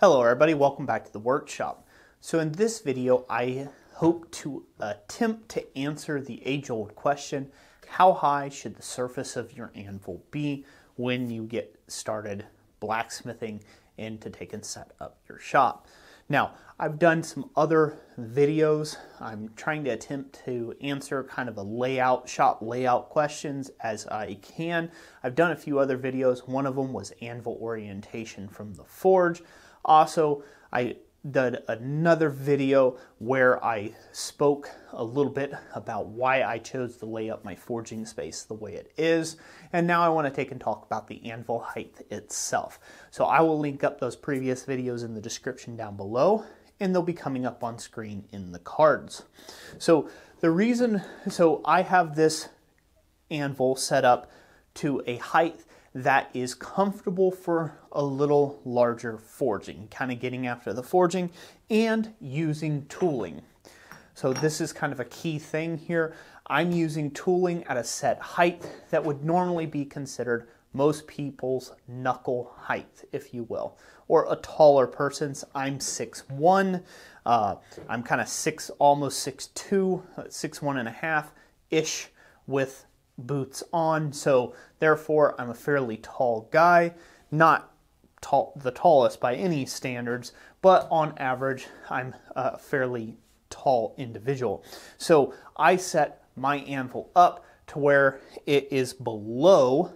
Hello everybody, welcome back to the workshop. So in this video, I hope to attempt to answer the age-old question, how high should the surface of your anvil be when you get started blacksmithing and to take and set up your shop? Now, I've done some other videos. I'm trying to attempt to answer kind of a shop layout questions as I can. I've done a few other videos. One of them was anvil orientation from the forge. Also, I did another video where I spoke a little bit about why I chose to lay up my forging space the way it is. And now I want to take and talk about the anvil height itself. So I will link up those previous videos in the description down below, and they'll be coming up on screen in the cards. So I have this anvil set up to a height that is comfortable for a little larger forging, kind of getting after the forging and using tooling. So this is kind of a key thing here. I'm using tooling at a set height that would normally be considered most people's knuckle height, if you will, or a taller person's. I'm 6'1". I'm kind of almost 6'2", 6'1.5"-ish with boots on, so therefore I'm a fairly tall guy, not the tallest by any standards, but on average I'm a fairly tall individual. So I set my anvil up to where it is below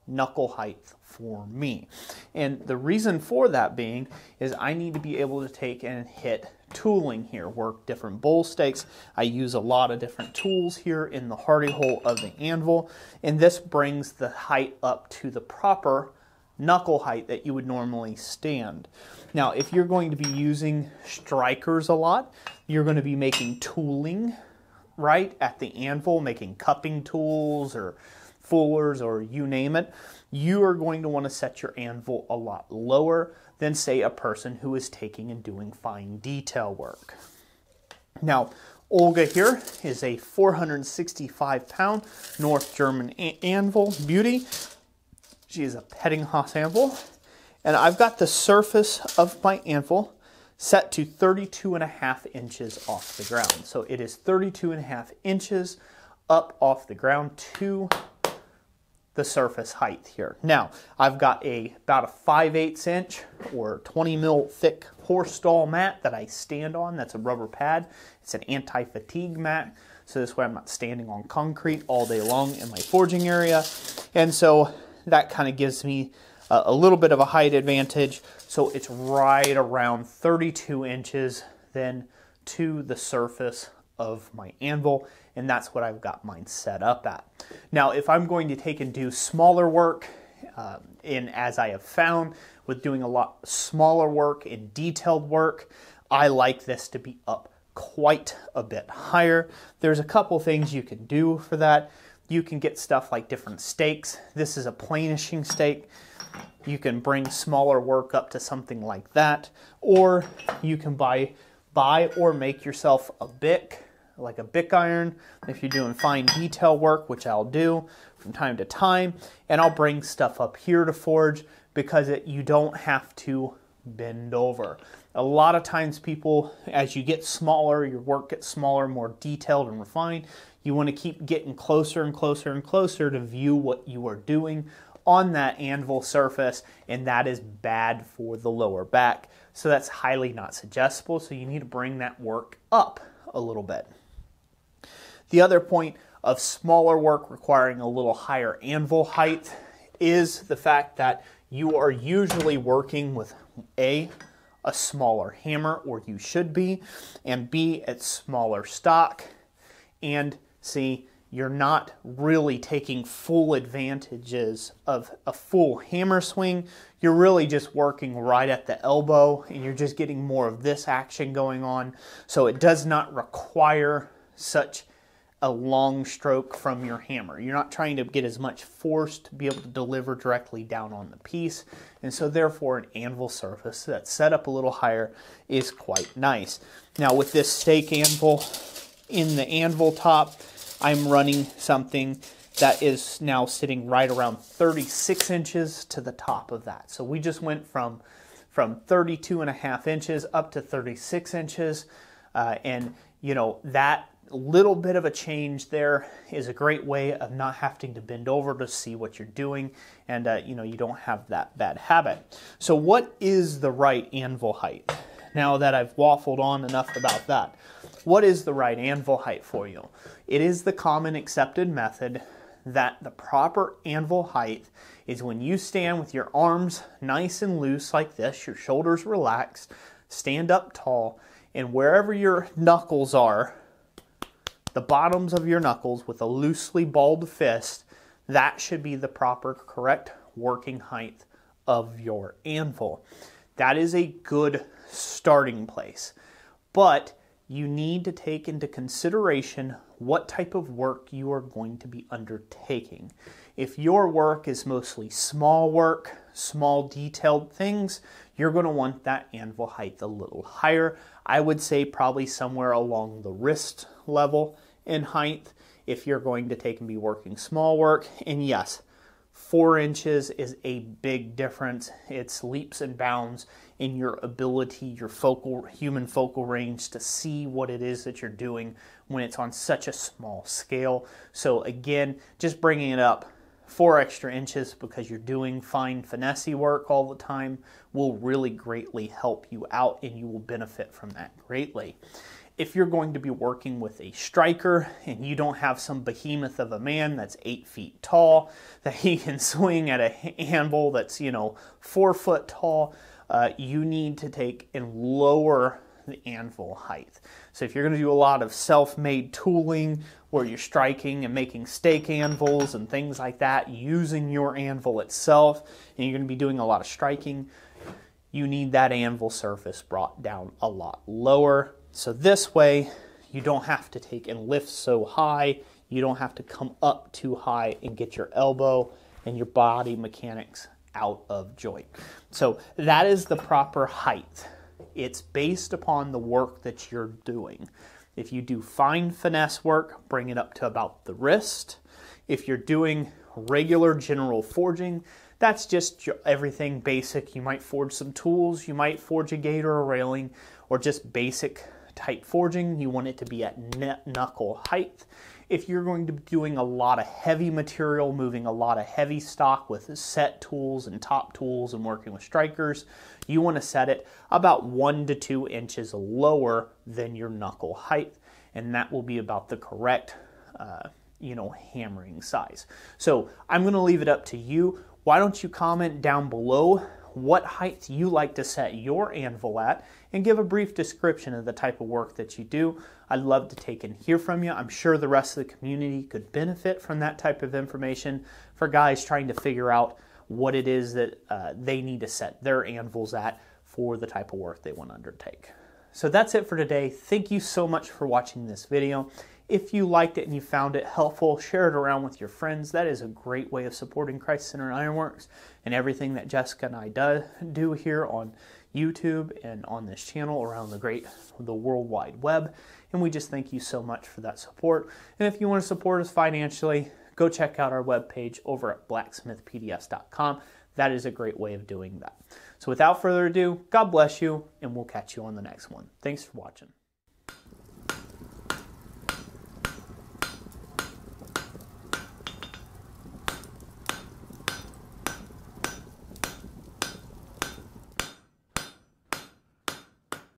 knuckle height for me, and the reason for that being is I need to be able to take and hit tooling here, work different bowl stakes. I use a lot of different tools here in the hardy hole of the anvil, and this brings the height up to the proper knuckle height that you would normally stand. Now, if you're going to be using strikers a lot, you're going to be making tooling right at the anvil, making cupping tools or fullers or you name it, you are going to want to set your anvil a lot lower than, say, a person who is taking and doing fine detail work. Now, Olga here is a 465-pound North German anvil beauty. She is a Pettinghaus anvil, and I've got the surface of my anvil set to 32.5 inches off the ground. So it is 32.5 inches up off the ground to the surface height here. Now, I've got about a 5/8 inch or 20 mil thick horse stall mat that I stand on. That's a rubber pad. It's an anti-fatigue mat, so this way I'm not standing on concrete all day long in my forging area. And so that kind of gives me a little bit of a height advantage. So it's right around 32 inches then to the surface of my anvil, and that's what I've got mine set up at. Now, if I'm going to take and do smaller work, and as I have found with doing a lot smaller work and detailed work, I like this to be up quite a bit higher. There's a couple things you can do for that. You can get stuff like different stakes. This is a planishing stake. You can bring smaller work up to something like that, or you can buy or make yourself a bick, like a bick iron, if you're doing fine detail work, which I'll do from time to time, and I'll bring stuff up here to forge because you don't have to bend over. A lot of times people, as you get smaller, your work gets smaller, more detailed and refined, you want to keep getting closer and closer and closer to view what you are doing on that anvil surface, and that is bad for the lower back. So that's highly not suggestible, so you need to bring that work up a little bit. The other point of smaller work requiring a little higher anvil height is the fact that you are usually working with a smaller hammer, or you should be, and B, at smaller stock, and C, you're not really taking full advantages of a full hammer swing. You're really just working right at the elbow, and you're just getting more of this action going on. So it does not require such a long stroke from your hammer. You're not trying to get as much force to be able to deliver directly down on the piece, and so therefore an anvil surface that's set up a little higher is quite nice. Now, with this stake anvil in the anvil top, I'm running something that is now sitting right around 36 inches to the top of that. So we just went from from 32.5 inches up to 36 inches. And, you know, that little bit of a change there is a great way of not having to bend over to see what you're doing, and you know, you don't have that bad habit. So what is the right anvil height? Now that I've waffled on enough about that, what is the right anvil height for you? It is the common accepted method that the proper anvil height is when you stand with your arms nice and loose like this, your shoulders relaxed, stand up tall, and wherever your knuckles are, the bottoms of your knuckles with a loosely balled fist, that should be the proper, correct working height of your anvil. That is a good starting place. But you need to take into consideration what type of work you are going to be undertaking. If your work is mostly small work, small detailed things, you're going to want that anvil height a little higher. I would say probably somewhere along the wrist level in height if you're going to take and be working small work. And yes, 4 inches is a big difference. It's leaps and bounds in your ability, your human focal range to see what it is that you're doing when it's on such a small scale. So again, just bringing it up 4 extra inches because you're doing fine finesse work all the time will really greatly help you out, and you will benefit from that greatly. If you're going to be working with a striker and you don't have some behemoth of a man that's 8 feet tall, that he can swing at an anvil that's, you know, 4 foot tall, you need to take and lower the anvil height. So if you're going to do a lot of self-made tooling where you're striking and making stake anvils and things like that, using your anvil itself, and you're going to be doing a lot of striking, you need that anvil surface brought down a lot lower. So this way, you don't have to take and lift so high, you don't have to come up too high and get your elbow and your body mechanics out of joint. So that is the proper height. It's based upon the work that you're doing. If you do fine finesse work, bring it up to about the wrist. If you're doing regular general forging, that's just everything basic. You might forge some tools, you might forge a gate or a railing, or just basic type forging. You want it to be at knuckle height. If you're going to be doing a lot of heavy material, moving a lot of heavy stock with set tools and top tools and working with strikers, you want to set it about 1 to 2 inches lower than your knuckle height, and that will be about the correct hammering size. So I'm going to leave it up to you. Why don't you comment down below what height you like to set your anvil at, and give a brief description of the type of work that you do. I'd love to take and hear from you. I'm sure the rest of the community could benefit from that type of information for guys trying to figure out what it is that they need to set their anvils at for the type of work they want to undertake. So that's it for today. Thank you so much for watching this video. If you liked it and you found it helpful, share it around with your friends. That is a great way of supporting Christ Centered Ironworks and everything that Jessica and I do here on YouTube and on this channel around the World Wide Web. And we just thank you so much for that support. And if you want to support us financially, go check out our webpage over at blacksmithpdfs.com. That is a great way of doing that. So without further ado, God bless you, and we'll catch you on the next one. Thanks for watching.